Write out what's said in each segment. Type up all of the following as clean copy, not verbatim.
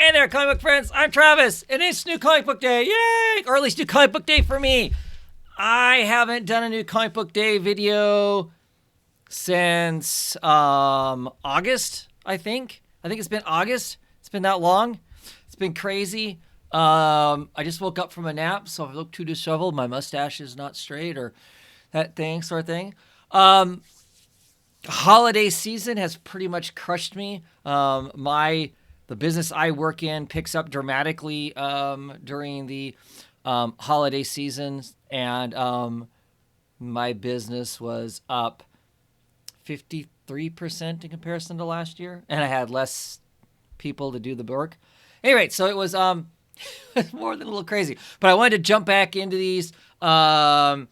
Hey there, comic book friends. I'm Travis, and it's New Comic Book Day. Yay! Or at least New Comic Book Day for me. I haven't done a New Comic Book Day video since August, I think. I think it's been August. It's been that long. It's been crazy. I just woke up from a nap, so if I look too disheveled, my mustache is not straight or that thing, sort of thing. Holiday season has pretty much crushed me. The business I work in picks up dramatically during the holiday seasons, and my business was up 53% in comparison to last year, and I had less people to do the work. Anyway, so it was more than a little crazy, but I wanted to jump back into these. I've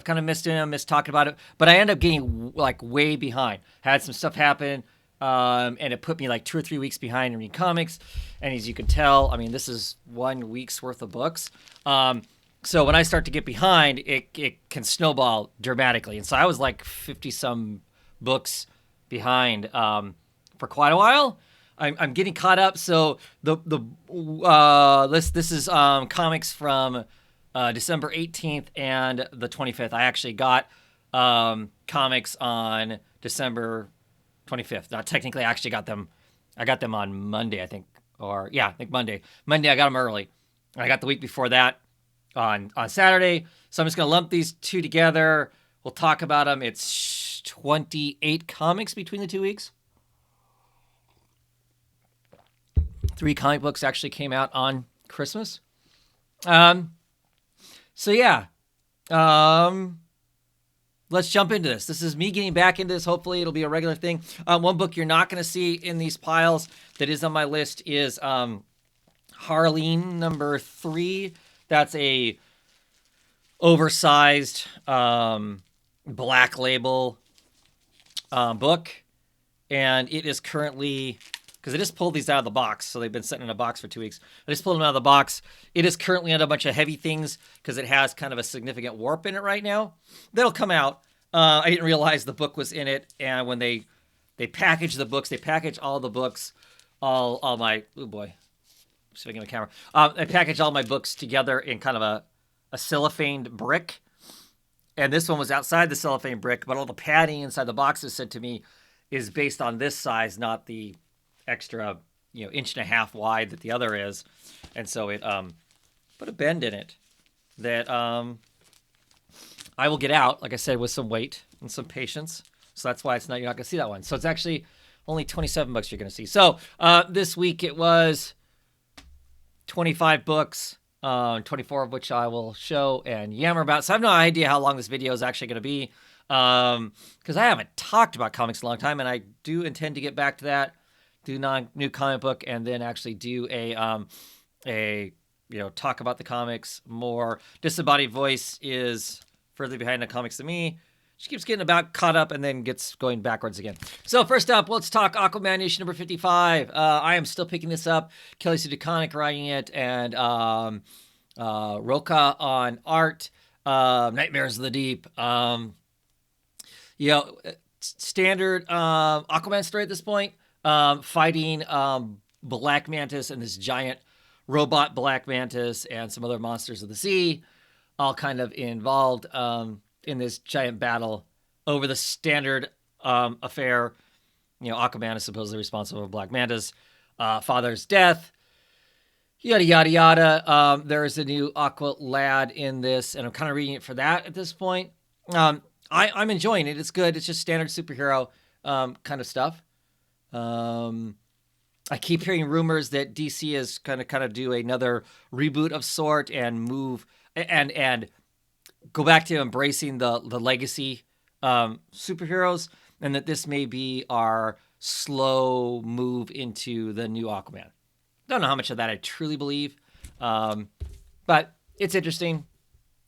kind of missed talking about it, but I ended up getting like way behind. Had some stuff happen, and it put me like 2 or 3 weeks behind in reading comics. And as you can tell, I mean, this is 1 week's worth of books. So when I start to get behind, it can snowball dramatically. And so I was like 50 some books behind for quite a while. I'm getting caught up. So this is comics from December 18th and the 25th. I actually got comics on December 25th. Now, technically, I actually got them. I got them on Monday, I think. I think Monday. Monday, I got them early. I got the week before that on Saturday. So I'm just going to lump these two together. We'll talk about them. It's 28 comics between the 2 weeks. 3 comic books actually came out on Christmas. So yeah, let's jump into this. This is me getting back into this. Hopefully it'll be a regular thing. One book you're not going to see in these piles that is on my list is Harleen number 3. That's a oversized black label book, and it is currently, because I just pulled these out of the box, so they've been sitting in a box for 2 weeks. I just pulled them out of the box. It is currently on a bunch of heavy things because it has kind of a significant warp in it right now. That'll come out. I didn't realize the book was in it, and when they package the books, they package all the books, all my, oh boy, speaking of a camera. They package all my books together in kind of a cellophane brick, and this one was outside the cellophane brick, but all the padding inside the boxes said to me is based on this size, not the extra, 1.5 inches wide that the other is. And so it put a bend in it that I will get out, like I said, with some weight and some patience. So that's why you're not going to see that one. So it's actually only 27 books you're going to see. So this week it was 25 books, 24 of which I will show and yammer about. So I have no idea how long this video is actually going to be, because I haven't talked about comics in a long time, and I do intend to get back to that. Do new comic book, and then actually do a talk about the comics more. Disembodied Voice is further behind the comics than me. She keeps getting about caught up and then gets going backwards again. So first up, let's talk Aquaman Nation number 55. I am still picking this up. Kelly Sue DeConnick writing it, and Roca on art. Nightmares of the Deep. Standard Aquaman story at this point. Fighting Black Mantis and this giant robot Black Mantis and some other monsters of the sea, all kind of involved in this giant battle over the standard affair. Aquaman is supposedly responsible for Black Mantis father's death. Yada, yada, yada. There is a new Aqua lad in this, and I'm kind of reading it for that at this point. I'm enjoying it. It's good. It's just standard superhero kind of stuff. I keep hearing rumors that DC is kind of do another reboot of sort and move and go back to embracing the legacy superheroes, and that this may be our slow move into the new Aquaman. Don't know how much of that I truly believe, but it's interesting,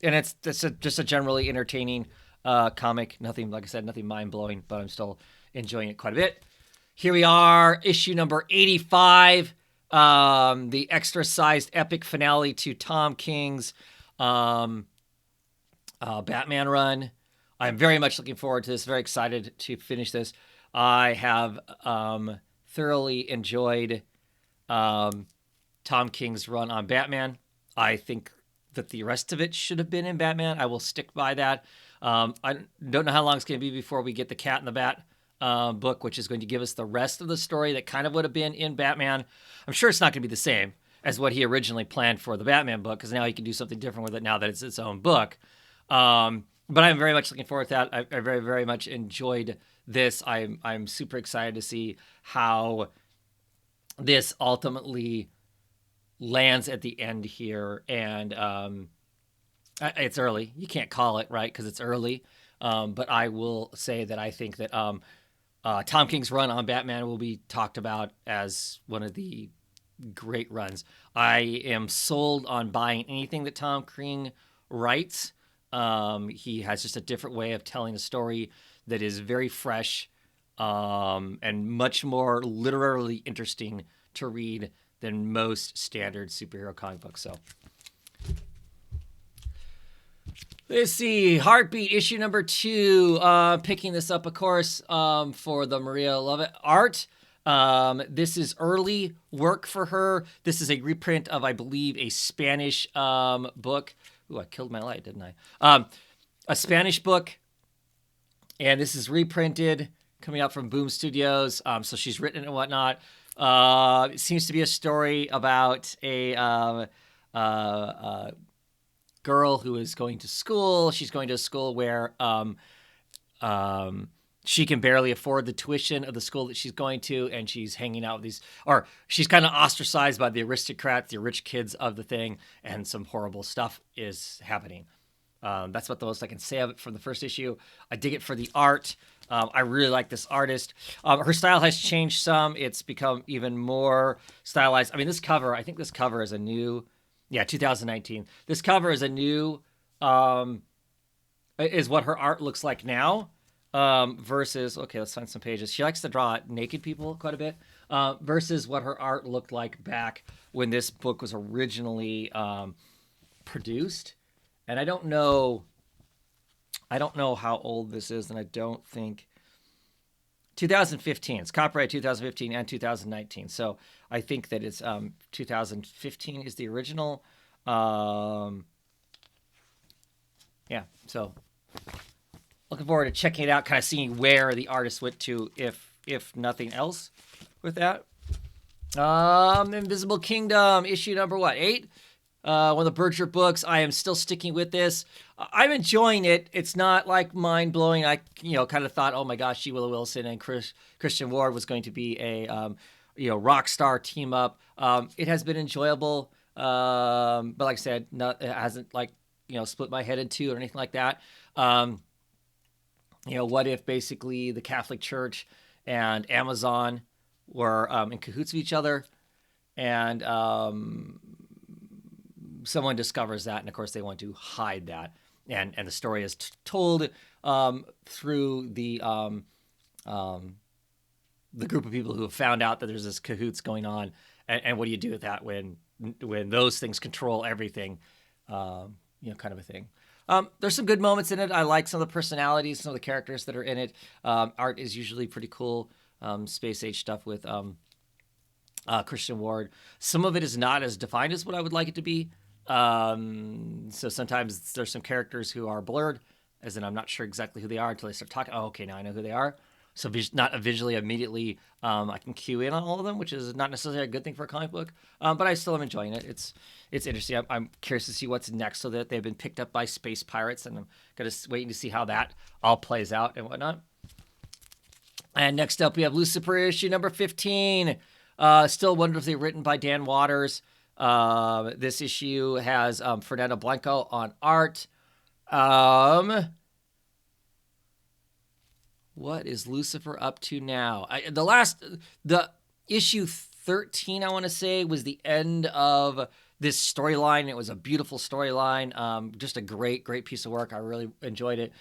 and it's just a generally entertaining comic. Nothing, like I said, nothing mind-blowing, but I'm still enjoying it quite a bit. Here we are, issue number 85, the extra-sized epic finale to Tom King's Batman run. I'm very much looking forward to this, very excited to finish this. I have thoroughly enjoyed Tom King's run on Batman. I think that the rest of it should have been in Batman. I will stick by that. I don't know how long it's going to be before we get the Cat in the Bat book, which is going to give us the rest of the story that kind of would have been in Batman. I'm sure it's not going to be the same as what he originally planned for the Batman book, because now he can do something different with it now that it's its own book. But I'm very much looking forward to that. I very, very much enjoyed this. I'm super excited to see how this ultimately lands at the end here. And it's early. You can't call it, right? Because it's early. But I will say that I think that Tom King's run on Batman will be talked about as one of the great runs. I am sold on buying anything that Tom King writes. He has just a different way of telling a story that is very fresh and much more literally interesting to read than most standard superhero comic books. So let's see. Heartbeat issue number 2. Picking this up, of course, for the Maria Lovett art. This is early work for her. This is a reprint of, I believe, a Spanish book. Ooh, I killed my light, didn't I? A Spanish book. And this is reprinted, coming out from Boom Studios. So she's written it and whatnot. It seems to be a story about a girl who is going to school. She's going to a school where she can barely afford the tuition of the school that she's going to, and she's hanging out with these, or she's kind of ostracized by the aristocrats, the rich kids of the thing, and some horrible stuff is happening. That's about the most I can say of it from the first issue. I dig it for the art. I really like this artist. Her style has changed some. It's become even more stylized. I mean, this cover, I think this cover is a new, 2019. This cover is a new, is what her art looks like now. Versus, okay, let's find some pages. She likes to draw naked people quite a bit. Versus what her art looked like back when this book was originally produced. And I don't know how old this is, and I don't think 2015. It's copyright 2015 and 2019. So I think that it's 2015 is the original. So looking forward to checking it out, kind of seeing where the artist went to, if nothing else, with that. Invisible Kingdom, issue number 8? One of the Aperture books. I am still sticking with this. I'm enjoying it. It's not like mind blowing. I kind of thought, oh my gosh, Lola Wilson and Christian Ward was going to be a rock star team up. It has been enjoyable, but like I said, it hasn't split my head in two or anything like that. What if basically the Catholic Church and Amazon were in cahoots with each other, and someone discovers that, and of course they want to hide that, and the story is told through the group of people who have found out that there's this cahoots going on, and what do you do with that when those things control everything, kind of a thing. There's some good moments in it. I like some of the personalities, some of the characters that are in it. Art is usually pretty cool. Space age stuff with Christian Ward. Some of it is not as defined as what I would like it to be. So sometimes there's some characters who are blurred, as in I'm not sure exactly who they are until they start talking. Oh, okay, now I know who they are. So not visually immediately, I can cue in on all of them, which is not necessarily a good thing for a comic book. But I still am enjoying it. It's interesting. I'm curious to see what's next, so that they've been picked up by space pirates, and I'm waiting to see how that all plays out and whatnot. And next up, we have Lucifer issue number 15. Still wonderfully written by Dan Waters. This issue has Fernando Blanco on art. What is Lucifer up to now? The issue 13, I want to say, was the end of this storyline. It was a beautiful storyline. Just a great piece of work. I really enjoyed it.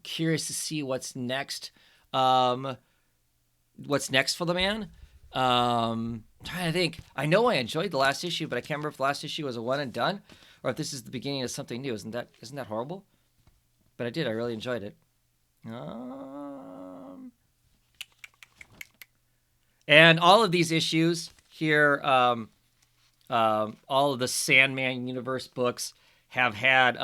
Curious to see what's next. What's next for the man? I'm trying to think. I know I enjoyed the last issue, but I can't remember if the last issue was a one and done, or if this is the beginning of something new. Isn't that horrible? But I did. I really enjoyed it. And all of these issues here All of the Sandman universe books have had.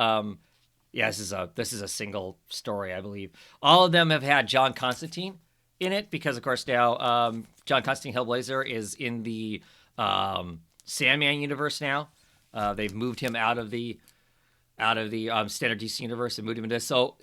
Yeah, this is a single story, I believe. All of them have had John Constantine in it because, of course, now John Constantine Hellblazer is in the Sandman universe now. They've moved him out of the standard DC universe and moved him into so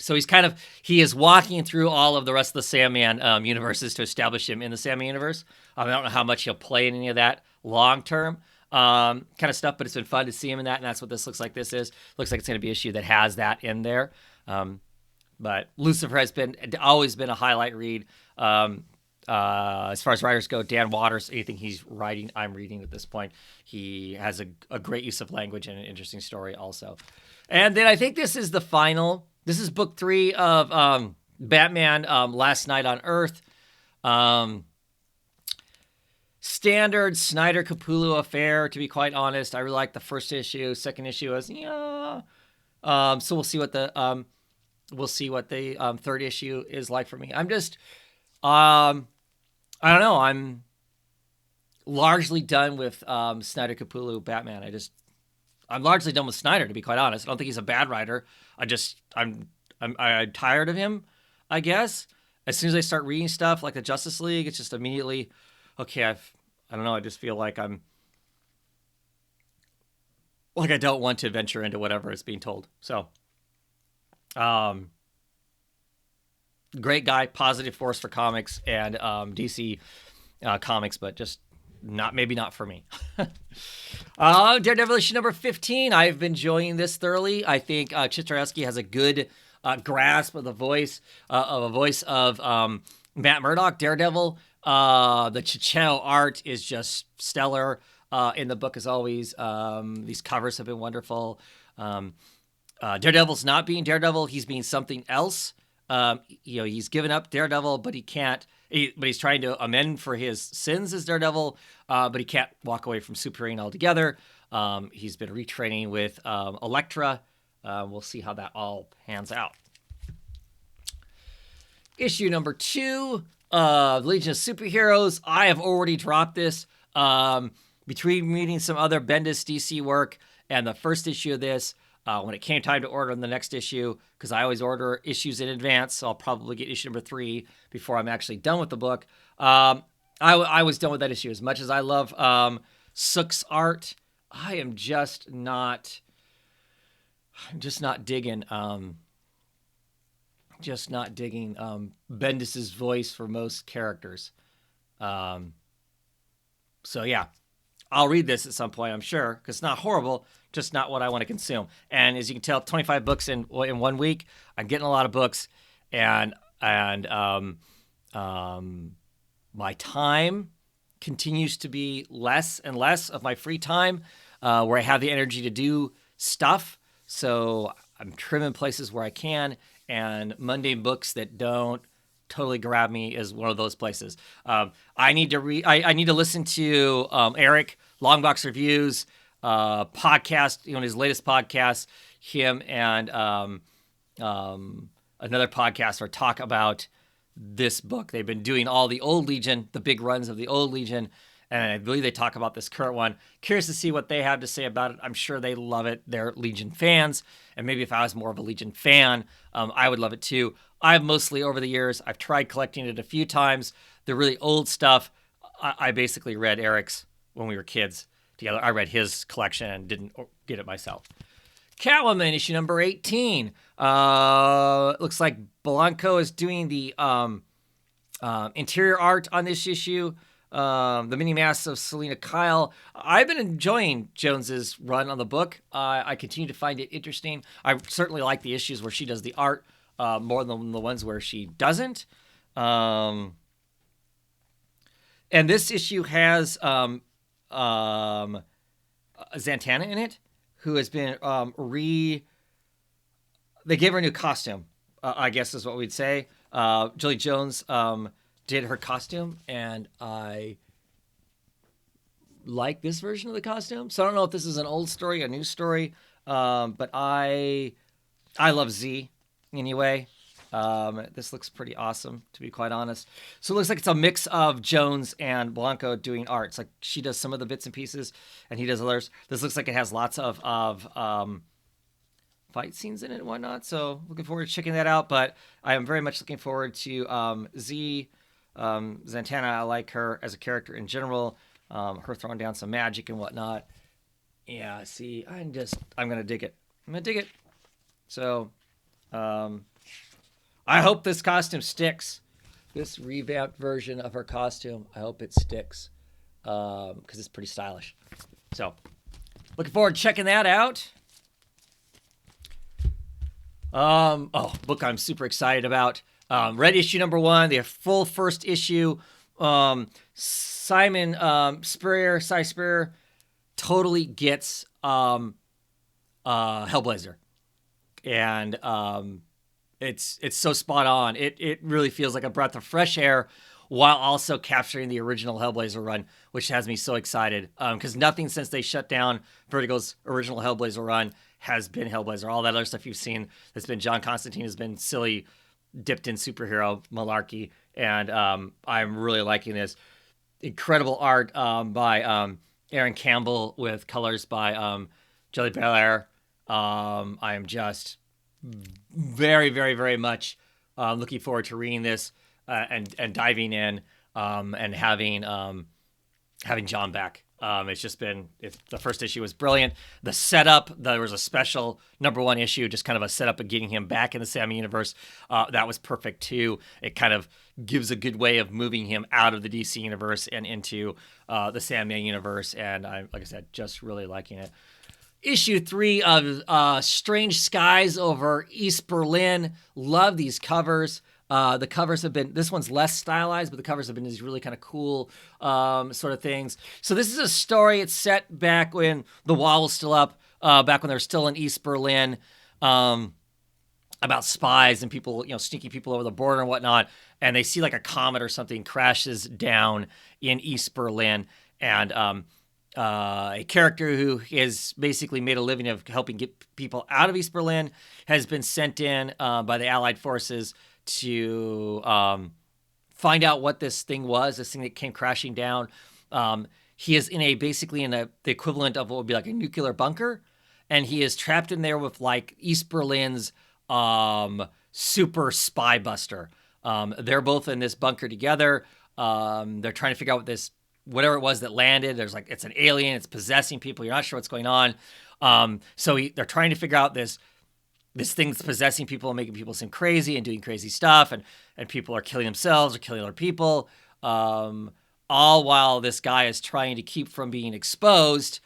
he is walking through all of the rest of the Sandman universes to establish him in the Sandman universe. I don't know how much he'll play in any of that long term kind of stuff, but it's been fun to see him in that, and that's what this looks like. This looks like it's going to be an issue that has that in there. But Lucifer has always been a highlight read. As far as writers go, Dan Waters, anything he's writing, I'm reading at this point. He has a great use of language and an interesting story also. And then I think this is book 3 of Batman Last Night on Earth. Standard Snyder Capullo affair, to be quite honest. I really like the first issue. Second issue was, yeah. So we'll see what the third issue is like for me. I'm just, I don't know. I'm largely done with Snyder Capullo Batman. I'm largely done with Snyder, to be quite honest. I don't think he's a bad writer. I'm tired of him, I guess. As soon as I start reading stuff like the Justice League, it's just immediately, okay, I don't know. I just feel like I don't want to venture into whatever is being told. So, great guy, positive force for comics and DC comics, but just maybe not for me. Daredevil issue number 15. I've been enjoying this thoroughly. I think Chitraevsky has a good grasp of the voice of Matt Murdock. Daredevil. The Chicheo art is just stellar in the book as always. These covers have been wonderful. Daredevil's not being Daredevil. He's being something else. He's given up Daredevil, but he can't. But he's trying to amend for his sins as Daredevil, but he can't walk away from superheroing altogether. He's been retraining with Elektra. We'll see how that all pans out. Issue number 2, Legion of Superheroes. I have already dropped this between reading some other Bendis DC work and the first issue of this. When it came time to order the next issue, because I always order issues in advance, so I'll probably get issue number 3 before I'm actually done with the book. I was done with that issue. As much as I love Sook's art, I am just not digging. Bendis's voice for most characters. So yeah, I'll read this at some point, I'm sure, because it's not horrible, just not what I want to consume. And as you can tell, 25 books in 1 week. I'm getting a lot of books, and my time continues to be less and less of my free time, where I have the energy to do stuff. So I'm trimming places where I can, and mundane books that don't totally grab me is one of those places. I need to listen to Eric Longbox Reviews podcast, his latest podcast. Him and another podcaster talk about this book. They've been doing all the old Legion, the big runs of the old Legion, and I believe they talk about this current one. Curious to see what they have to say about it. I'm sure they love it. They're Legion fans, and maybe if I was more of a Legion fan, I would love it too. I've mostly, over the years, I've tried collecting it a few times. The really old stuff, I basically read Eric's when we were kids together. I read his collection and didn't get it myself. Catwoman, issue number 18. Looks like Blanco is doing the interior art on this issue. The mini masks of Selena Kyle. I've been enjoying Jones's run on the book. I continue to find it interesting. I certainly like the issues where she does the art more than the ones where she doesn't. And this issue has Zatanna in it, who has been they gave her a new costume, I guess is what we'd say. Julie Jones did her costume, and I like this version of the costume. So I don't know if this is an old story, a new story, but I love Z anyway. This looks pretty awesome, to be quite honest. So it looks like it's a mix of Jones and Blanco doing art. It's like she does some of the bits and pieces, and he does others. This looks like it has lots of fight scenes in it and whatnot. So looking forward to checking that out. But I am very much looking forward to Z. Zatanna. I like her as a character in general. Her throwing down some magic and whatnot. Yeah, see, I'm gonna dig it. I'm gonna dig it. So, I hope this costume sticks. This revamped version of her costume, I hope it sticks, because it's pretty stylish. So, looking forward to checking that out. Book I'm super excited about. Read issue number 1, the full first issue. Simon Cy Spurrier totally gets Hellblazer, and it's so spot on. It really feels like a breath of fresh air, while also capturing the original Hellblazer run, which has me so excited. Because nothing since they shut down Vertigo's original Hellblazer run has been Hellblazer. All that other stuff you've seen that's been John Constantine has been silly, dipped in superhero malarkey, and I'm really liking this. Incredible art by Aaron Campbell with colors by Jelly Belair. I am just very, very, very much looking forward to reading this and diving in and having John back. It's just been the first issue was brilliant. The setup, there was a special number 1 issue, just kind of a setup of getting him back in the Sandman universe. That was perfect too. It kind of gives a good way of moving him out of the DC universe and into the Sandman universe. And I, like I said, just really liking it. Issue 3 of Strange Skies over East Berlin. Love these covers. The covers have been, this one's less stylized, but the covers have been these really kind of cool sort of things. So this is a story. It's set back when the wall was still up, back when they're still in East Berlin, about spies and people, sneaky people over the border and whatnot. And they see like a comet or something crashes down in East Berlin. And a character who has basically made a living of helping get people out of East Berlin has been sent in by the Allied forces to find out what this thing was, this thing that came crashing down. He is basically in the equivalent of what would be like a nuclear bunker, and he is trapped in there with like East Berlin's super spy buster. They're both in this bunker together. They're trying to figure out whatever it was that landed. There's like, it's an alien, it's possessing people. You're not sure what's going on. So they're trying to figure out this thing that's possessing people and making people seem crazy and doing crazy stuff. And people are killing themselves or killing other people. All while this guy is trying to keep from being exposed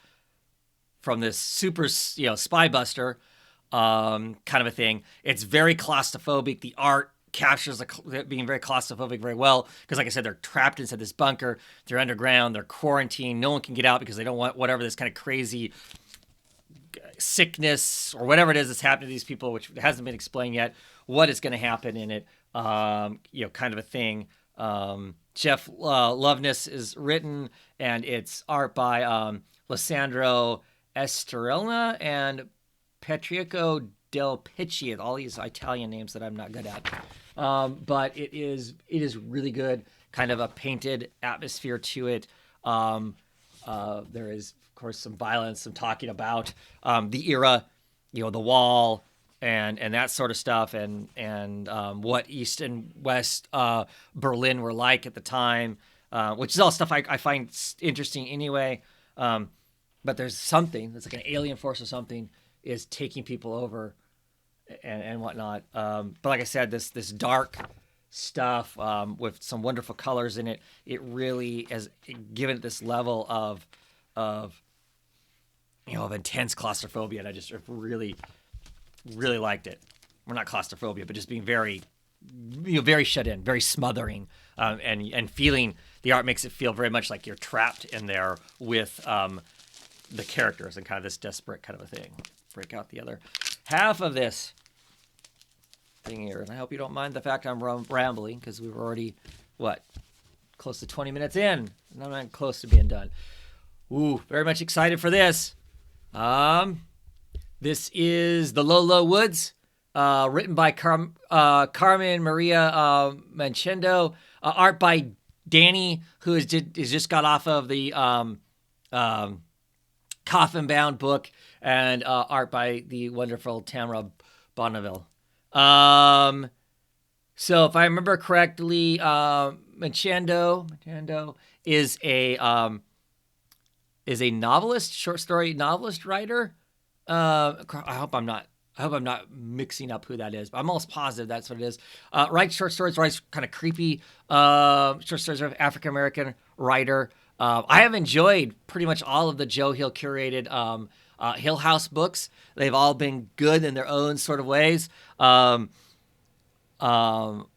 from this super, spy buster, kind of a thing. It's very claustrophobic. The art captures being very claustrophobic very well, because like I said, they're trapped inside this bunker, they're underground, they're quarantined, no one can get out because they don't want whatever this kind of crazy sickness or whatever it is that's happening to these people, which hasn't been explained yet, what is going to happen in it, kind of a thing. Jeff Loveness is written, and it's art by Lissandro Estrella and Patricio Del Picci, all these Italian names that I'm not good at. But it is really good, kind of a painted atmosphere to it. There is, of course, some violence, some talking about the era, the wall, and that sort of stuff, and what East and West Berlin were like at the time, which is all stuff I find interesting anyway. But there's something that's like an alien force or something is taking people over and whatnot. But like I said, this dark stuff with some wonderful colors in it, it really has given it this level of intense claustrophobia, and I just really, really liked it. Well, not claustrophobia, but just being very, very shut in, very smothering, and feeling, the art makes it feel very much like you're trapped in there with the characters and kind of this desperate kind of a thing. Break out the other half of this thing here, and I hope you don't mind the fact I'm rambling, because we were already close to 20 minutes in, and I'm not close to being done. Ooh, very much excited for this. This is the Lola Woods written by Carmen Maria Manchendo, art by Danny, who is just got off of the Coffin Bound book, and art by the wonderful Tamara Bonneville. So if I remember correctly, Manchando is a novelist, short story novelist writer. I hope I'm not mixing up who that is, but I'm almost positive that's what it is. Writes short stories, writes kind of creepy short stories of African American writer. I have enjoyed pretty much all of the Joe Hill curated Hill House books. They've all been good in their own sort of ways. I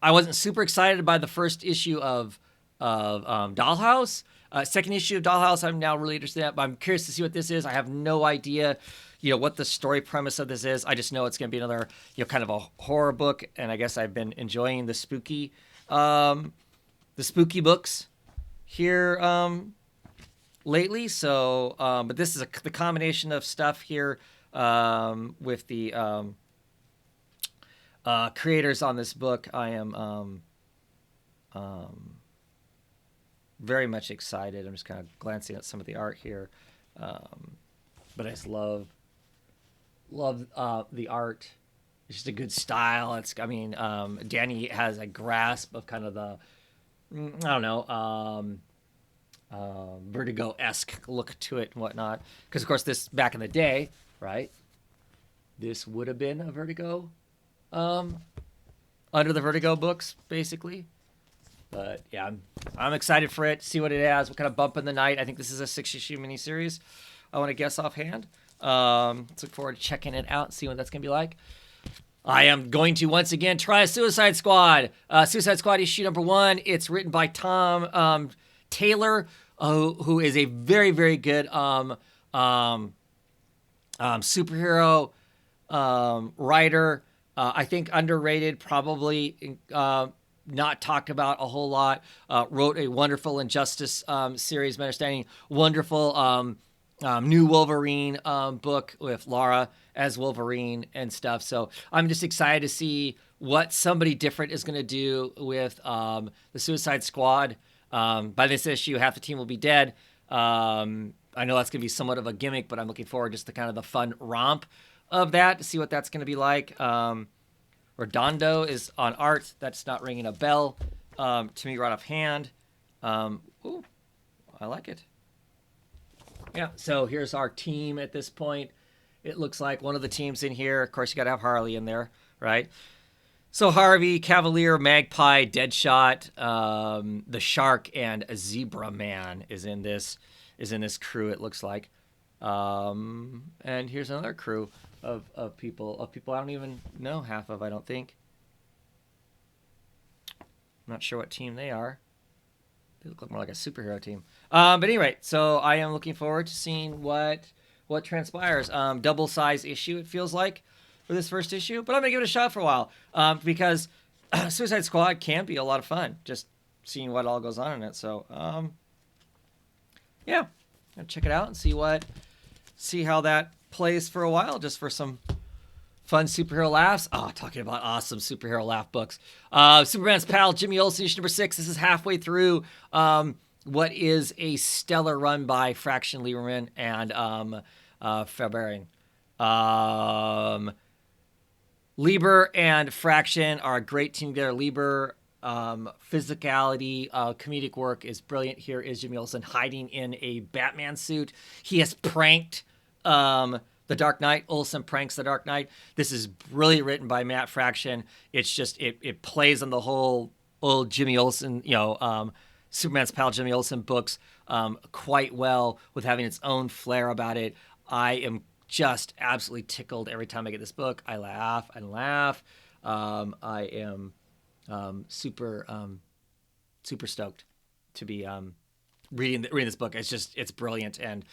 wasn't super excited by the first issue of Dollhouse. Second issue of Dollhouse, I'm now really interested in, but I'm curious to see what this is. I have no idea, what the story premise of this is. I just know it's going to be another, kind of a horror book, and I guess I've been enjoying the spooky books here lately. So, but this is the combination of stuff here with the creators on this book. I am very much excited. I'm just kind of glancing at some of the art here, but I just love the art. It's just a good style. Danny has a grasp of kind of the Vertigo-esque look to it and whatnot. Because of course, this back in the day, right? This would have been a Vertigo, under the Vertigo books, basically. But yeah, I'm excited for it. See what it has. What kind of bump in the night? I think this is a 6-issue miniseries. I want to guess offhand. Let's look forward to checking it out and see what that's gonna be like. I am going to once again try Suicide Squad. Suicide Squad issue number 1. It's written by Tom Taylor, who is a very, very good superhero writer. I think underrated, probably not talked about a whole lot. Wrote a wonderful Injustice series, my understanding. Wonderful new Wolverine book with Laura as Wolverine and stuff. So I'm just excited to see what somebody different is going to do with the Suicide Squad. By this issue, half the team will be dead. I know that's going to be somewhat of a gimmick, but I'm looking forward just to kind of the fun romp of that to see what that's going to be like. Redondo is on art. That's not ringing a bell to me right offhand. Ooh, I like it. Yeah, so here's our team at this point. It looks like one of the teams in here. Of course, you got to have Harley in there, right? So Harvey, Cavalier, Magpie, Deadshot, the Shark, and Zebra Man is in this crew. It looks like, and here's another crew of people I don't even know half of. I don't think. I'm not sure what team they are. They look more like a superhero team. But anyway, so I am looking forward to seeing what transpires. Double size issue, it feels like, for this first issue. But I'm going to give it a shot for a while because Suicide Squad can be a lot of fun, just seeing what all goes on in it. So, yeah, I'll check it out and see how that plays for a while, just for some fun superhero laughs. Talking about awesome superhero laugh books. Superman's pal, Jimmy Olsen, issue number 6. This is halfway through what is a stellar run by Fraction Lieberman and Fairbairn. Lieber and Fraction are a great team together. Lieber, physicality, comedic work is brilliant. Here is Jimmy Olsen hiding in a Batman suit. He has pranked the Dark Knight. Olsen pranks the Dark Knight. This is brilliant, written by Matt Fraction. It's just it plays on the whole old Jimmy Olsen, Superman's pal Jimmy Olsen books quite well, with having its own flair about it. I am just absolutely tickled every time I get this book. I laugh and laugh. I am super stoked to be reading this book. It's brilliant, and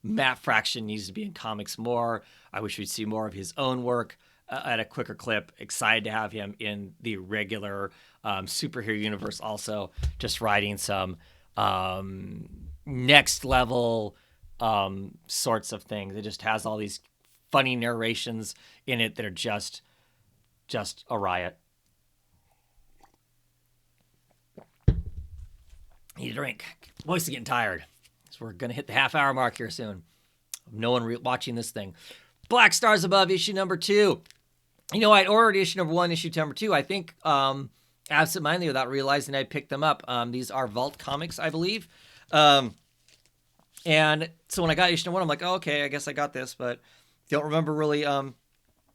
Matt Fraction needs to be in comics more. I wish we'd see more of his own work at a quicker clip. Excited to have him in the regular superhero universe also, just writing some next level sorts of things. It just has all these funny narrations in it that are just a riot. Need a drink. Voice is getting tired. So we're going to hit the half-hour mark here soon. No one watching this thing. Black Stars Above, issue number 2. You know, I'd ordered issue number 1, issue number 2. I think absentmindedly without realizing I picked them up. These are Vault Comics, I believe. And so when I got issue number 1, I'm like, oh, okay, I guess I got this, but don't remember really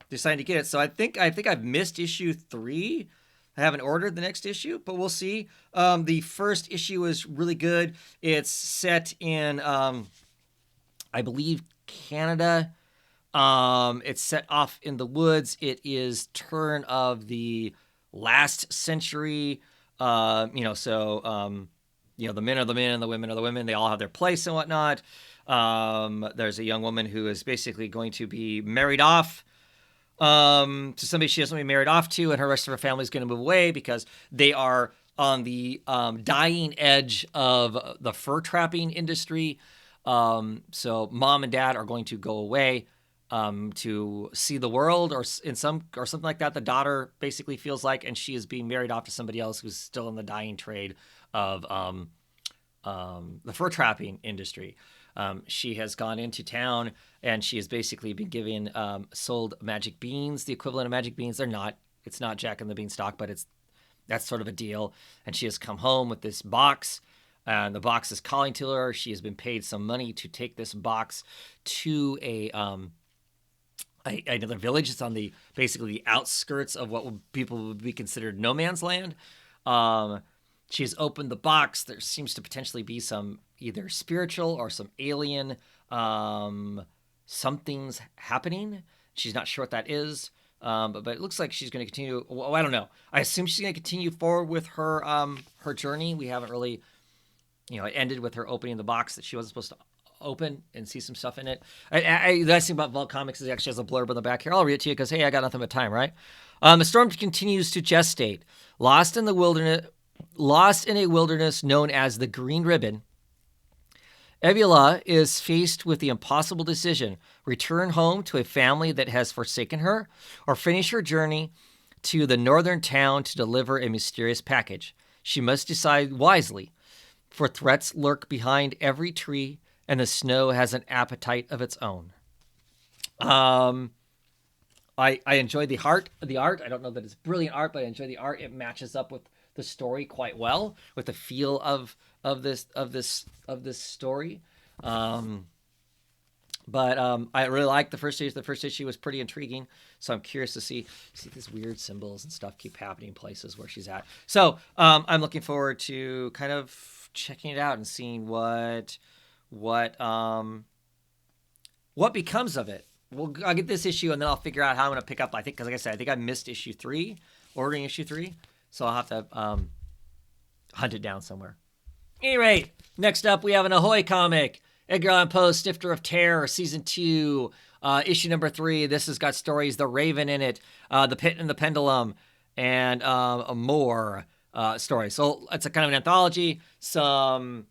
deciding to get it. So I think I've missed issue 3. I haven't ordered the next issue, but we'll see. The first issue is really good. It's set in, I believe, Canada. It's set off in the woods. It is turn of the last century. The men are the men and the women are the women. They all have their place and whatnot. There's a young woman who is basically going to be married off to somebody she doesn't want to be married off to, and her rest of her family is going to move away because they are on the dying edge of the fur trapping industry. So mom and dad are going to go away to see the world, or something like that. The daughter basically feels like, and she is being married off to somebody else who's still in the dying trade of the fur trapping industry. She has gone into town and she has basically been sold magic beans, the equivalent of magic beans. It's not Jack and the Beanstalk, but that's sort of a deal. And she has come home with this box, and the box is calling to her. She has been paid some money to take this box to another village. It's on basically the outskirts of what people would be considered no man's land. She has opened the box. There seems to potentially be some either spiritual or some alien something's happening. She's not sure what that is, but it looks like she's going to continue. Well, I don't know. I assume she's going to continue forward with her her journey. We haven't really, it ended with her opening the box that she wasn't supposed to open and see some stuff in it. The nice thing about Vault Comics is it actually has a blurb on the back here. I'll read it to you because, hey, I got nothing but time, right? The storm continues to gestate. Lost in a wilderness known as the Green Ribbon, Evula is faced with the impossible decision: return home to a family that has forsaken her, or finish her journey to the northern town to deliver a mysterious package. She must decide wisely, for threats lurk behind every tree, and the snow has an appetite of its own. I enjoyed the art. I don't know that it's brilliant art, but I enjoy the art. It matches up with the story quite well, with the feel of this story. But I really liked the first issue. The first issue was pretty intriguing, so I'm curious to see these weird symbols and stuff keep happening in places where she's at. So I'm looking forward to kind of checking it out and seeing what becomes of it. I'll get this issue and then I'll figure out how I'm going to pick up. Because like I said, I think I missed issue 3, ordering issue 3. So I'll have to hunt it down somewhere. Anyway, next up we have an Ahoy comic. Edgar Allan Poe, Snifter of Terror, Season 2, issue number 3. This has got stories, The Raven in it, The Pit and the Pendulum, and more stories. So it's a kind of an anthology, some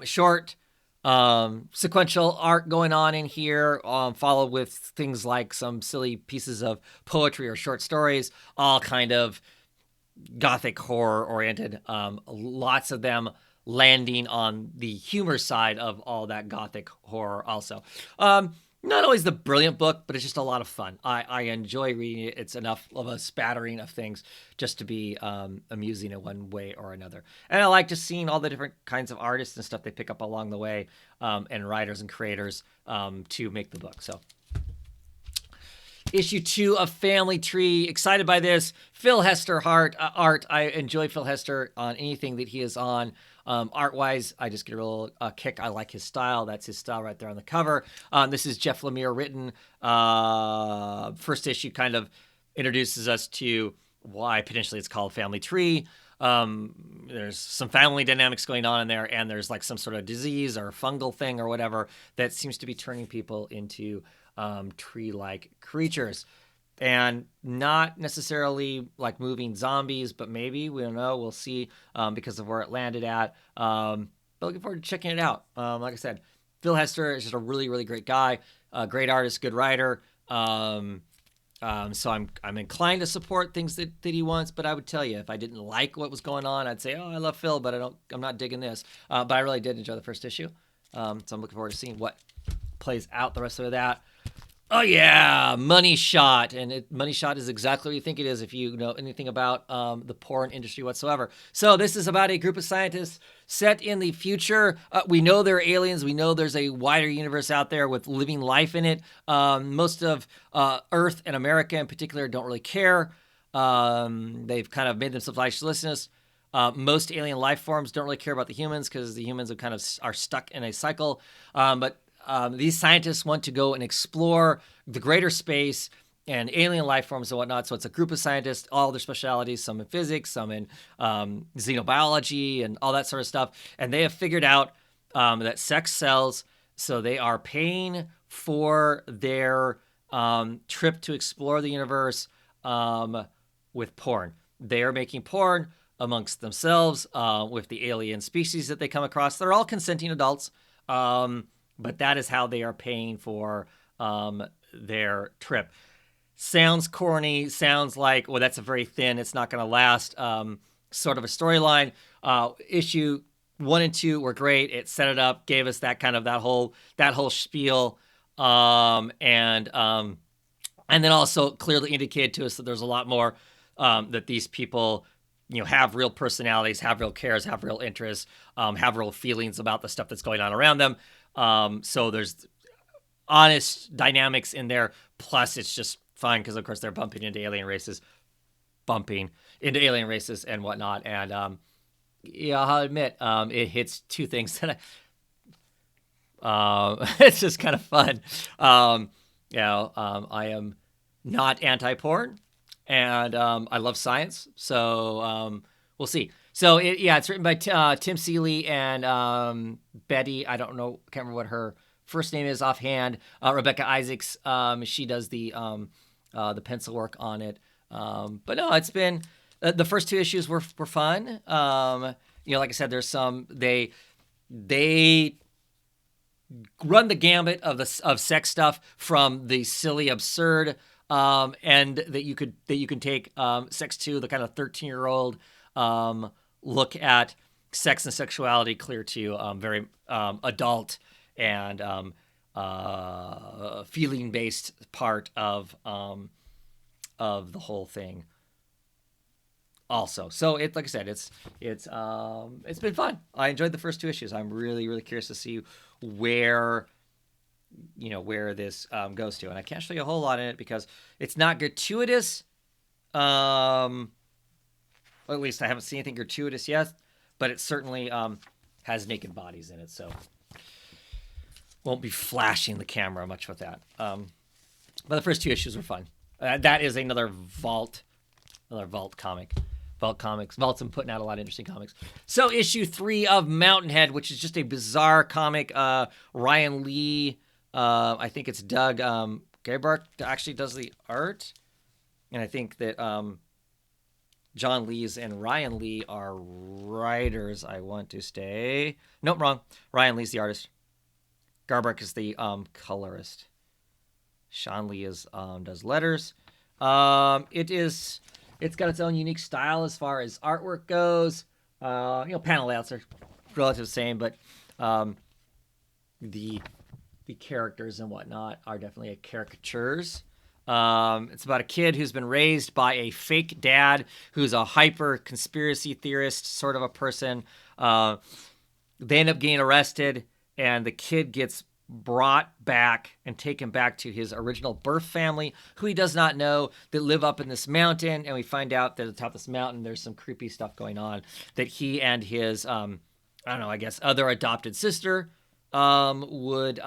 short sequential art going on in here, followed with things like some silly pieces of poetry or short stories, all kind of gothic horror oriented. Lots of them landing on the humor side of all that gothic horror also. Not always the brilliant book, but it's just a lot of fun. I enjoy reading it. It's enough of a spattering of things just to be amusing in one way or another. And I like just seeing all the different kinds of artists and stuff they pick up along the way, and writers and creators to make the book. So issue 2 of Family Tree. Excited by this. Phil Hester art. I enjoy Phil Hester on anything that he is on. Art-wise, I just get a real kick. I like his style. That's his style right there on the cover. This is Jeff Lemire written. First issue kind of introduces us to why potentially it's called Family Tree. There's some family dynamics going on in there, and there's like some sort of disease or fungal thing or whatever that seems to be turning people into tree-like creatures. And not necessarily like moving zombies, but maybe, we don't know, we'll see, because of where it landed at. But looking forward to checking it out. Like I said, Phil Hester is just a really, really great guy, great artist, good writer. So I'm inclined to support things that he wants, but I would tell you if I didn't like what was going on, I'd say, oh, I love Phil, but I'm not digging this. But I really did enjoy the first issue, so I'm looking forward to seeing what plays out the rest of that. Oh yeah, Money Shot, and Money Shot is exactly what you think it is if you know anything about the porn industry whatsoever. So this is about a group of scientists set in the future. We know they're aliens. We know there's a wider universe out there with living life in it. Most of Earth and America in particular don't really care. They've kind of made themselves isolationist. Most alien life forms don't really care about the humans because the humans are stuck in a cycle. But these scientists want to go and explore the greater space and alien life forms and whatnot. So it's a group of scientists, all their specialties, some in physics, some in xenobiology and all that sort of stuff. And they have figured out that sex sells. So they are paying for their trip to explore the universe with porn. They are making porn amongst themselves with the alien species that they come across. They're all consenting adults. But that is how they are paying for their trip. Sounds corny. Sounds like, well, that's a very thin, it's not going to last sort of a storyline. Issue 1 and 2 were great. It set it up, gave us that whole spiel, and then also clearly indicated to us that there's a lot more that these people, have real personalities, have real cares, have real interests, have real feelings about the stuff that's going on around them. So there's honest dynamics in there. Plus, it's just fun because, of course, they're bumping into alien races and whatnot. And I'll admit, it hits two things that it's just kind of fun. I am not anti-porn, and I love science. So we'll see. So it's written by Tim Seeley and Betty. I don't know, can't remember what her first name is offhand. Rebecca Isaacs. She does the pencil work on it. But no, it's been the first 2 issues were fun. Like I said, there's some they run the gambit of sex stuff from the silly, absurd, and that you can take sex to the kind of 13-year-old. Look at sex and sexuality clear to very adult and feeling-based part of the whole thing. Also, so like I said, it's been fun. I enjoyed the first 2 issues. I'm really, really curious to see where this goes to, and I can't show you a whole lot in it because it's not gratuitous. Or at least I haven't seen anything gratuitous yet, but it certainly has naked bodies in it, so won't be flashing the camera much with that. But the first 2 issues were fun. That is another Vault comic. Vault Comics. Vault's been putting out a lot of interesting comics. So issue 3 of Mountainhead, which is just a bizarre comic. Ryan Lee, I think it's Doug Gebhardt actually does the art, and I think that John Lees and Ryan Lee are writers. I want to stay. Nope, wrong. Ryan Lee's the artist. Garbark is the colorist. Sean Lee does letters. It's got its own unique style as far as artwork goes. Panel layouts are relative same, but the characters and whatnot are definitely caricatures. It's about a kid who's been raised by a fake dad who's a hyper conspiracy theorist sort of a person. They end up getting arrested, and the kid gets brought back and taken back to his original birth family, who he does not know, that live up in this mountain. And we find out that at the top of this mountain, there's some creepy stuff going on that he and his, other adopted sister would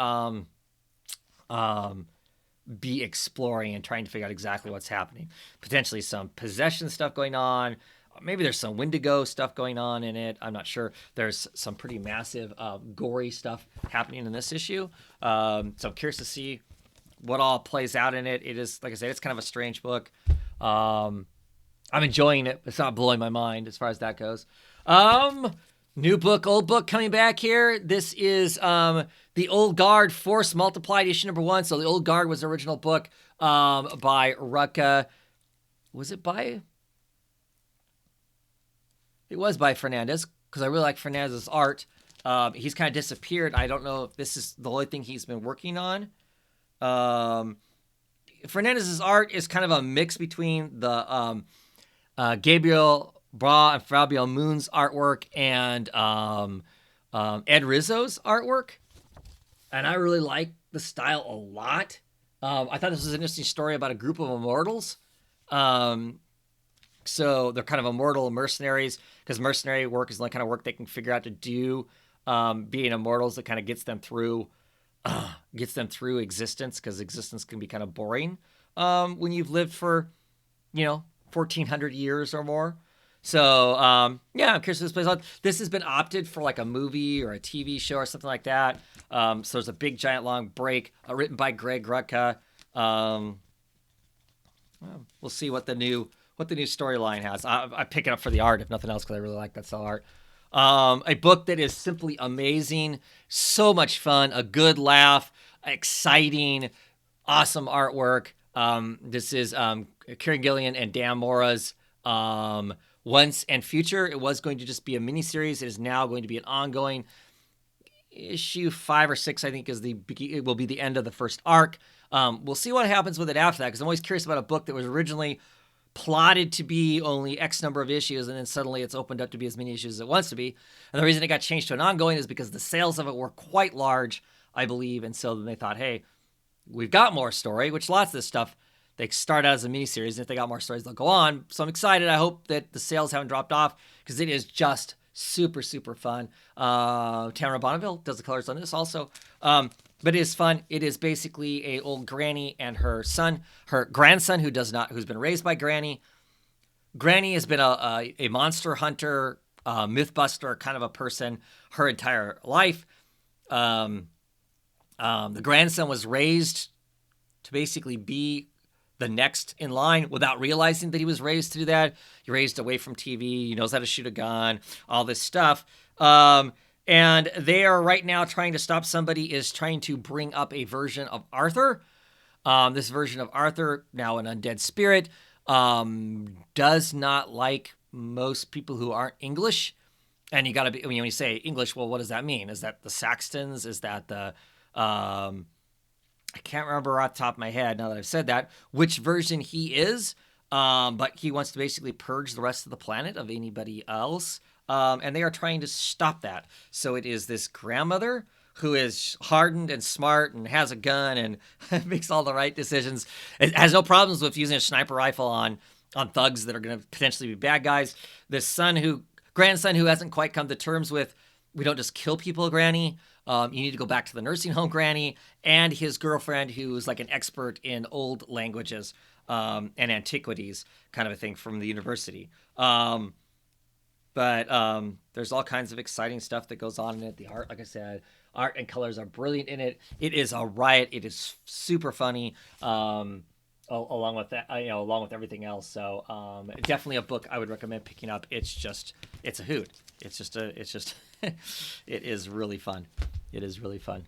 be exploring and trying to figure out exactly what's happening. Potentially some possession stuff going on. Maybe there's some Wendigo stuff going on in it. I'm not sure. There's some pretty massive, gory stuff happening in this issue. So I'm curious to see what all plays out in it. It is, like I said, it's kind of a strange book. I'm enjoying it. It's not blowing my mind as far as that goes. New book, old book coming back here. This is the Old Guard Force Multiplied issue number 1. So the Old Guard was the original book by Rucka. Was it by? It was by Fernandez, because I really like Fernandez's art. He's kind of disappeared. I don't know if this is the only thing he's been working on. Fernandez's art is kind of a mix between the Gabriel Bra and Fabio Moon's artwork and Ed Rizzo's artwork. And I really like the style a lot. I thought this was an interesting story about a group of immortals. So they're kind of immortal mercenaries, because mercenary work is the only kind of work they can figure out to do. Being immortals, that kind of gets them through existence, because existence can be kind of boring when you've lived for, 1,400 years or more. So, yeah, I'm curious if this plays out. This has been opted for like a movie or a TV show or something like that. So there's a big, giant, long break written by Greg Rucka. We'll see what the new storyline has. I pick it up for the art, if nothing else, because I really like that style art. A book that is simply amazing, so much fun, a good laugh, exciting, awesome artwork. This is Kieran Gillian and Dan Mora's Once and Future. It was going to just be a miniseries. It is now going to be an ongoing. Issue 5 or 6, I think, it will be the end of the first arc. We'll see what happens with it after that, because I'm always curious about a book that was originally plotted to be only X number of issues, and then suddenly it's opened up to be as many issues as it wants to be. And the reason it got changed to an ongoing is because the sales of it were quite large, I believe, and so then they thought, hey, we've got more story, which lots of this stuff, they start out as a miniseries, and if they got more stories, they'll go on. So I'm excited. I hope that the sales haven't dropped off, because it is just super, super fun. Tamara Bonneville does the colors on this also. But it is fun. It is basically a old granny and her grandson who's been raised by Granny. Granny has been a monster hunter, mythbuster kind of a person her entire life. The grandson was raised to basically be the next in line without realizing that he was raised to do that. He raised away from TV. He knows how to shoot a gun, all this stuff. And they are right now trying to stop. Somebody is trying to bring up a version of Arthur. This version of Arthur, now an undead spirit, does not like most people who aren't English. And you got to be, when you say English, well, what does that mean? Is that the Saxtons? Is that the, I can't remember off the top of my head now that I've said that, which version he is. But he wants to basically purge the rest of the planet of anybody else. And they are trying to stop that. So it is this grandmother who is hardened and smart and has a gun and makes all the right decisions. It has no problems with using a sniper rifle on thugs that are going to potentially be bad guys. This grandson who hasn't quite come to terms with, we don't just kill people, Granny. You need to go back to the nursing home, Granny. And his girlfriend, who's like an expert in old languages and antiquities, kind of a thing, from the university. But there's all kinds of exciting stuff that goes on in it. The art, like I said, art and colors are brilliant in it. It is a riot. It is super funny, along with that, along with everything else. So definitely a book I would recommend picking up. It's a hoot. It is really fun. It is really fun.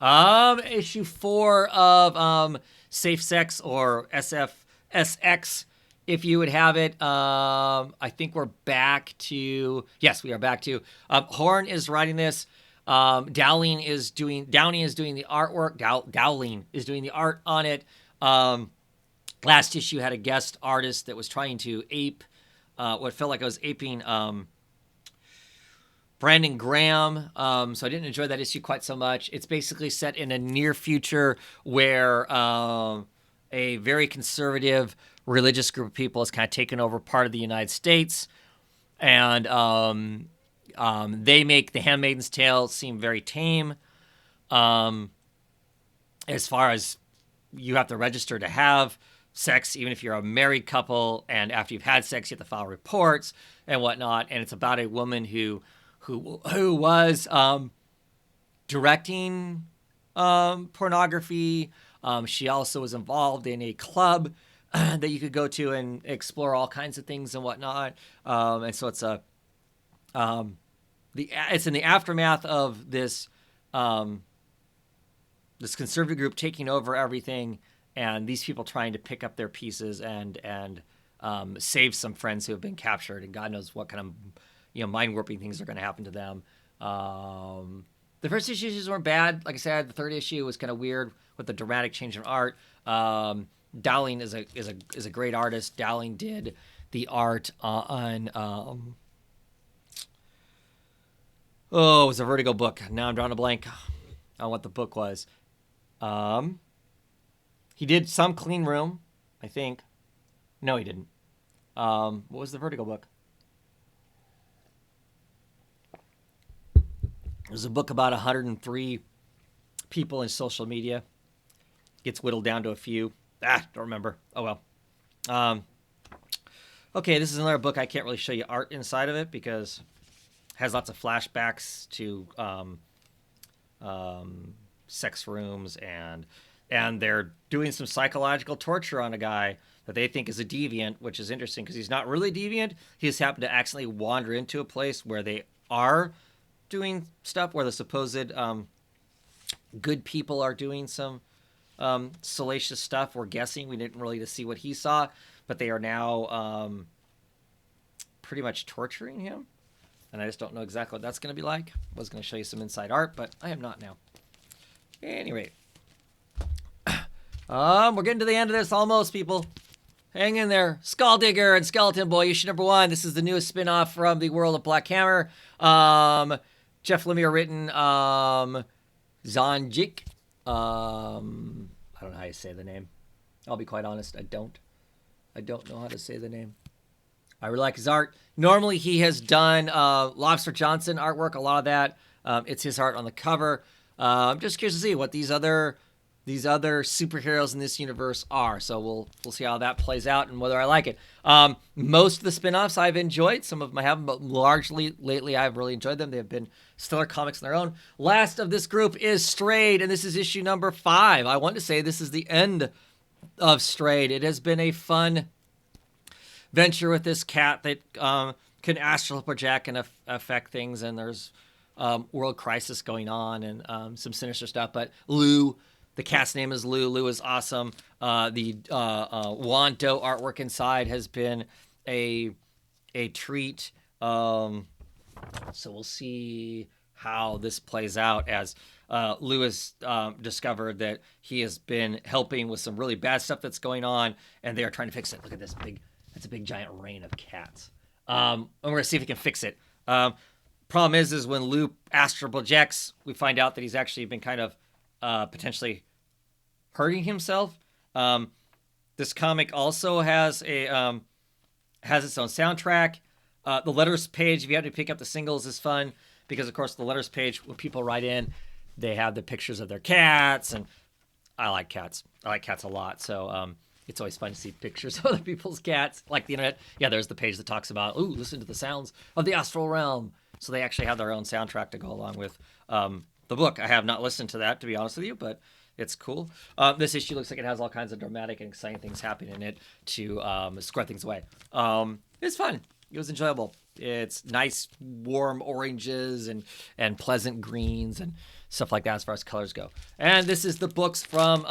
Issue 4 of Safe Sex, or SFSX, if you would have it. I think we're back to, yes, we are back to, Horn is writing this. Dowling is doing the artwork. Dowling is doing the art on it. Last issue had a guest artist that was trying to ape, what felt like I was aping, Brandon Graham. So I didn't enjoy that issue quite so much. It's basically set in a near future where a very conservative religious group of people has kind of taken over part of the United States. And they make The Handmaid's Tale seem very tame. As far as you have to register to have sex, even if you're a married couple, and after you've had sex, you have to file reports and whatnot. And it's about a woman who was directing pornography. She also was involved in a club that you could go to and explore all kinds of things and whatnot. And so it's a it's in the aftermath of this this conservative group taking over everything, and these people trying to pick up their pieces and save some friends who have been captured, and God knows what kind of mind warping things are going to happen to them. The first issues weren't bad. Like I said, the third issue was kind of weird with the dramatic change in art. Dowling is a great artist. Dowling did the art on it was a Vertigo book. Now I'm drawing a blank on what the book was. He did some Clean Room, I think. No, he didn't. What was the Vertigo book? It was a book about 103 people in social media. Gets whittled down to a few. Don't remember. Oh, well. Okay, this is another book. I can't really show you art inside of it because it has lots of flashbacks to sex rooms, and they're doing some psychological torture on a guy that they think is a deviant, which is interesting because he's not really deviant. He just happened to accidentally wander into a place where they are doing stuff, where the supposed good people are doing some salacious stuff. We're guessing. We didn't really see what he saw, but they are now pretty much torturing him. And I just don't know exactly what that's going to be like. I was going to show you some inside art, but I am not now. At any rate. We're getting to the end of this almost, people. Hang in there. Skull Digger and Skeleton Boy, issue number 1. This is the newest spin-off from the world of Black Hammer. Jeff Lemire written. Zonjik. I don't know how you say the name. I'll be quite honest. I don't know how to say the name. I really like his art. Normally he has done Lobster Johnson artwork, a lot of that. It's his art on the cover. I'm just curious to see what these other superheroes in this universe are. So we'll see how that plays out and whether I like it. Most of the spin-offs I've enjoyed. Some of them I haven't, but largely lately I've really enjoyed them. They have been stellar comics on their own. Last of this group is Strayed, and this is issue number 5. I want to say this is the end of Strayed. It has been a fun venture with this cat that can astral project and affect things, and there's world crisis going on and some sinister stuff. But Lou, the cat's name is Lou. Lou is awesome. The Juan Doe artwork inside has been a treat. So we'll see how this plays out as Lou has discovered that he has been helping with some really bad stuff that's going on, and they are trying to fix it. Look at this that's a big giant rain of cats. And we're gonna see if he can fix it. Problem is when Lou astral projects, we find out that he's actually been kind of potentially hurting himself. This comic also has its own soundtrack. The letters page, if you have to pick up the singles, is fun because, of course, the letters page, when people write in, they have the pictures of their cats, and I like cats. I like cats a lot, so it's always fun to see pictures of other people's cats, like the internet. Yeah, there's the page that talks about, listen to the sounds of the astral realm. So they actually have their own soundtrack to go along with the book. I have not listened to that, to be honest with you, but it's cool. This issue looks like it has all kinds of dramatic and exciting things happening in it to square things away. It's fun. It was enjoyable. It's nice, warm oranges and pleasant greens and stuff like that as far as colors go. And this is the books from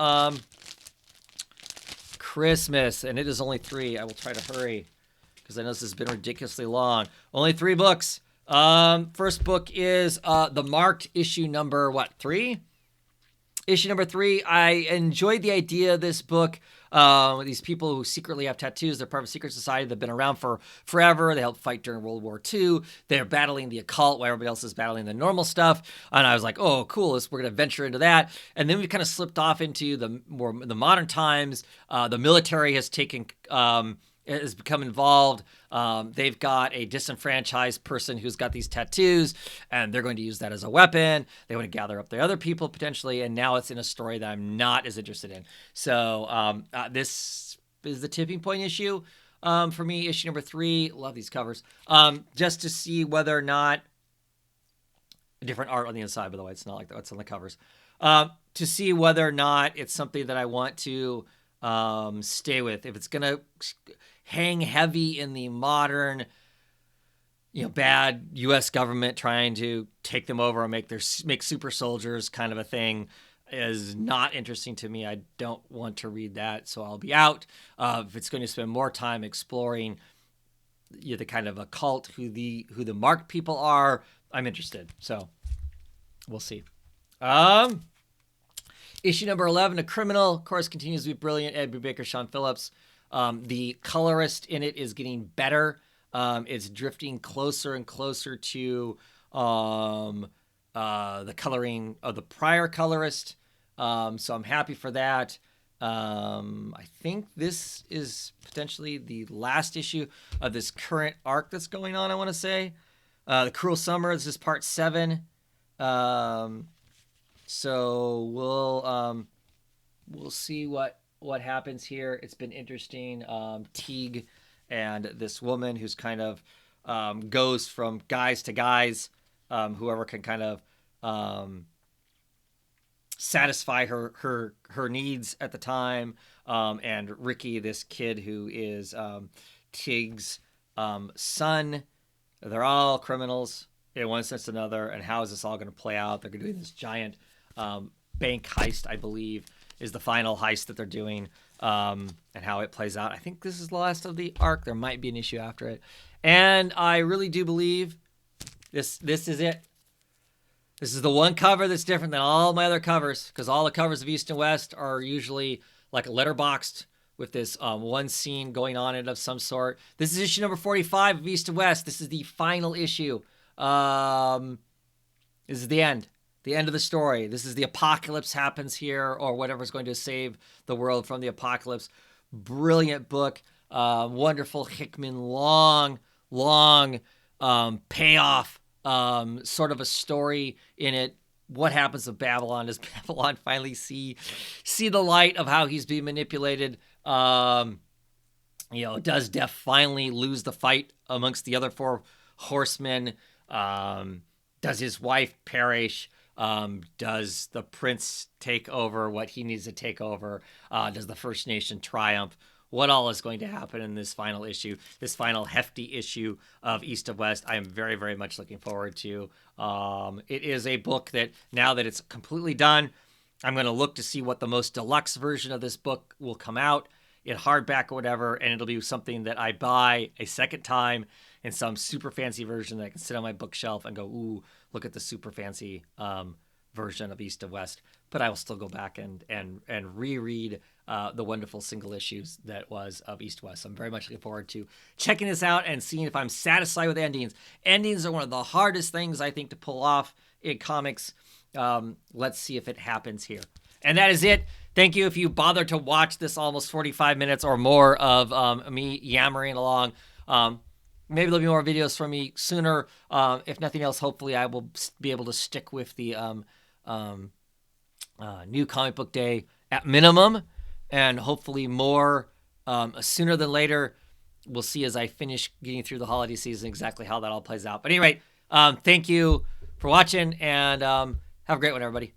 Christmas, and it is only 3. I will try to hurry because I know this has been ridiculously long. Only 3 books. First book is the Marked issue number 3? Issue number 3. I enjoyed the idea of this book. These people who secretly have tattoos, they're part of a secret society. They've been around for forever. They helped fight during World War II. They're battling the occult while everybody else is battling the normal stuff. And I was like, oh, cool. We're going to venture into that. And then we kind of slipped off into the modern times. The military has has become involved. They've got a disenfranchised person who's got these tattoos, and they're going to use that as a weapon. They want to gather up the other people potentially, and now it's in a story that I'm not as interested in. So this is the tipping point issue for me, issue number 3. Love these covers. Just to see whether or not different art on the inside, by the way. It's not like what's on the covers. To see whether or not it's something that I want to stay with. If it's going to hang heavy in the modern bad U.S. government trying to take them over and make super soldiers kind of a thing is not interesting to me. I don't want to read that, so I'll be out. If it's going to spend more time exploring the kind of occult, who the marked people are, I'm interested. So we'll see. Issue number 11, A Criminal, of course, continues to be brilliant. Ed Brubaker, Sean Phillips. The colorist in it is getting better. It's drifting closer and closer to the coloring of the prior colorist. So I'm happy for that. I think this is potentially the last issue of this current arc that's going on, I want to say. The Cruel Summer, this is part 7. So we'll see what happens here. It's been interesting. Teague and this woman who's kind of goes from guys to guys, whoever can kind of satisfy her needs at the time, and Ricky, this kid who is Teague's son. They're all criminals in one sense or another, and how is this all going to play out? They're going to do this giant bank heist, I believe, is the final heist that they're doing, and how it plays out. I think this is the last of the arc. There might be an issue after it, and I really do believe this is it. This is the one cover that's different than all my other covers, because all the covers of East and West are usually like letterboxed with this one scene going on in it of some sort. This is issue number 45 of East and West. This is the final issue. This is the end of the story. This is the apocalypse happens here, or whatever's going to save the world from the apocalypse. Brilliant book. Wonderful Hickman, long payoff. Sort of a story in it. What happens to Babylon? Does Babylon finally see the light of how he's being manipulated? Does Death finally lose the fight amongst the other 4 horsemen? Does his wife perish? Does the prince take over what he needs to take over? Does the First Nation triumph? What all is going to happen in this final issue, this final hefty issue of East of West? I am very, very much looking forward to. It is a book that, now that it's completely done, I'm going to look to see what the most deluxe version of this book will come out in hardback or whatever, and it'll be something that I buy a second time in some super fancy version that I can sit on my bookshelf and go, ooh, look at the super fancy version of East of West. But I will still go back and reread the wonderful single issues that was of East West. So I'm very much looking forward to checking this out and seeing if I'm satisfied with endings. Endings are one of the hardest things, I think, to pull off in comics. Let's see if it happens here. And that is it. Thank you if you bothered to watch this almost 45 minutes or more of me yammering along. Maybe there'll be more videos from me sooner. If nothing else, hopefully I will be able to stick with the new comic book day at minimum, and hopefully more sooner than later. We'll see as I finish getting through the holiday season exactly how that all plays out. But anyway, thank you for watching, and have a great one, everybody.